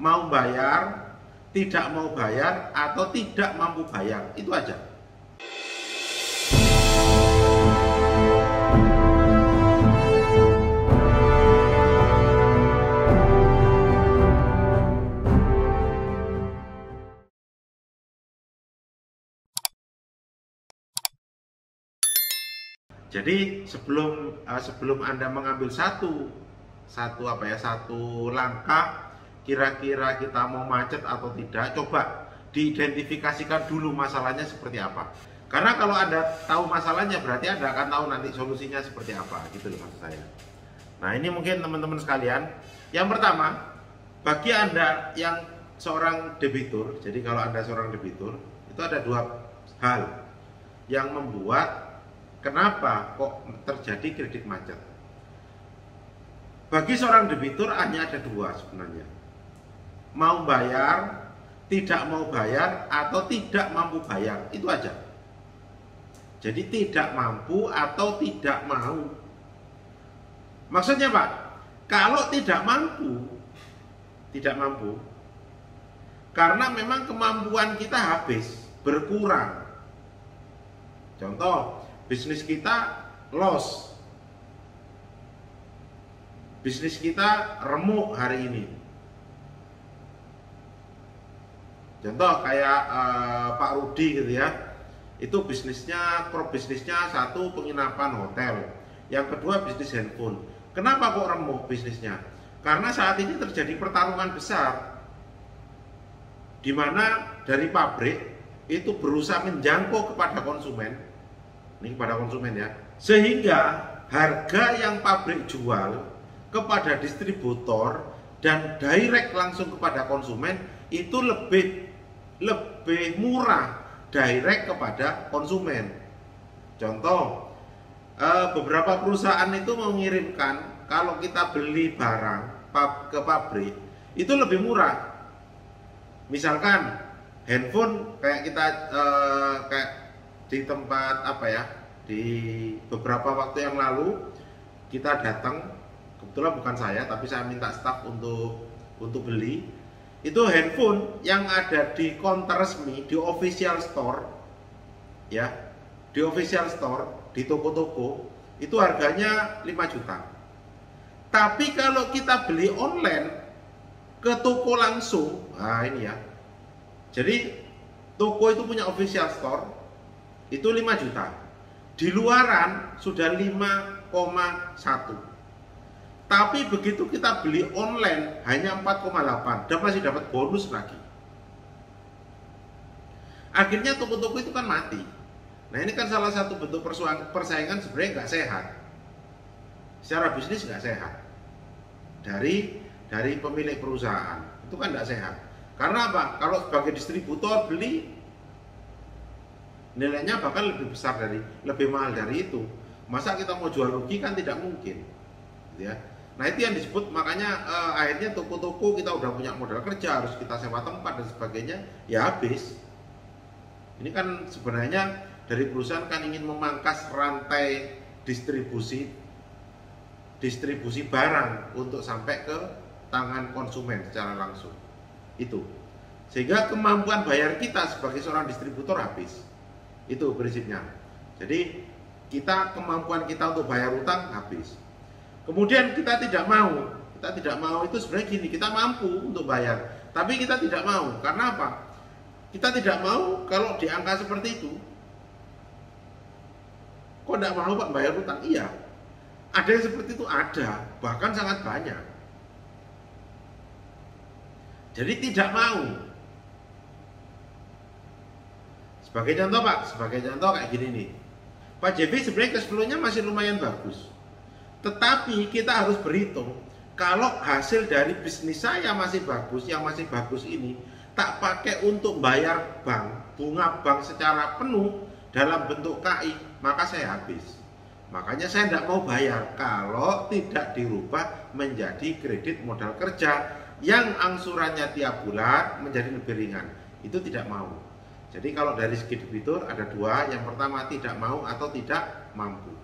mau bayar, tidak mau bayar, atau tidak mampu bayar. Itu aja. Jadi sebelum Anda mengambil satu langkah, kira-kira kita mau macet atau tidak, coba diidentifikasikan dulu masalahnya seperti apa. Karena kalau Anda tahu masalahnya, berarti Anda akan tahu nanti solusinya seperti apa, gitu loh maksud saya. Nah, ini mungkin teman-teman sekalian. Yang pertama, bagi Anda yang seorang debitur, jadi kalau Anda seorang debitur, itu ada dua hal yang membuat kenapa kok terjadi kredit macet. Bagi seorang debitur hanya ada dua sebenarnya. Mau bayar, tidak mau bayar, atau tidak mampu bayar. Itu aja. Jadi tidak mampu atau tidak mau. Maksudnya Pak, kalau tidak mampu, karena memang kemampuan kita habis, berkurang. Contoh, bisnis kita loss, bisnis kita remuk hari ini. Contoh kayak Pak Rudi gitu ya, itu crop bisnisnya satu penginapan hotel, yang kedua bisnis handphone. Kenapa kok remuk bisnisnya? Karena saat ini terjadi pertarungan besar, di mana dari pabrik itu berusaha menjangkau kepada konsumen. Ini kepada konsumen ya, sehingga harga yang pabrik jual kepada distributor dan direct langsung kepada konsumen itu lebih murah direct kepada konsumen. Contoh, beberapa perusahaan itu mengirimkan, kalau kita beli barang ke pabrik itu lebih murah. Misalkan handphone kayak kita kayak di tempat di beberapa waktu yang lalu kita datang, kebetulan bukan saya tapi saya minta staf untuk beli, itu handphone yang ada di counter resmi, di official store ya, di official store, di toko-toko itu harganya 5 juta. Tapi kalau kita beli online ke toko langsung, nah ini ya, jadi toko itu punya official store itu 5 juta. Di luaran sudah 5,1. Tapi begitu kita beli online hanya 4,8 dan masih dapat bonus lagi. Akhirnya toko-toko itu kan mati. Nah, ini kan salah satu bentuk persaingan sebenarnya nggak sehat. Secara bisnis nggak sehat. Dari pemilik perusahaan itu kan nggak sehat. Karena apa? Kalau sebagai distributor beli, nilainya bahkan lebih mahal dari itu. Masa kita mau jual rugi kan tidak mungkin, gitu ya. Nah, itu yang disebut, makanya akhirnya toko-toko kita udah punya modal kerja, harus kita sewa tempat dan sebagainya, ya habis. Ini kan sebenarnya dari perusahaan kan ingin memangkas rantai distribusi barang untuk sampai ke tangan konsumen secara langsung. Itu. Sehingga kemampuan bayar kita sebagai seorang distributor habis. Itu prinsipnya. Jadi kemampuan kita untuk bayar utang habis. Kemudian kita tidak mau itu sebenarnya gini, kita mampu untuk bayar, tapi kita tidak mau. Karena apa? Kita tidak mau kalau di angka seperti itu. Kok tidak mau Pak bayar utang? Iya, ada yang seperti itu, ada, bahkan sangat banyak. Jadi tidak mau. Sebagai contoh Pak, kayak gini nih, Pak JB sebenarnya cash flow-nya masih lumayan bagus. Tetapi kita harus berhitung, kalau hasil dari bisnis saya masih bagus, yang masih bagus ini tak pakai untuk bayar bunga bank secara penuh dalam bentuk KI, maka saya habis. Makanya saya tidak mau bayar kalau tidak dirubah menjadi kredit modal kerja yang angsurannya tiap bulan menjadi lebih ringan. Itu tidak mau. Jadi kalau dari segi debitur ada dua, yang pertama tidak mau atau tidak mampu.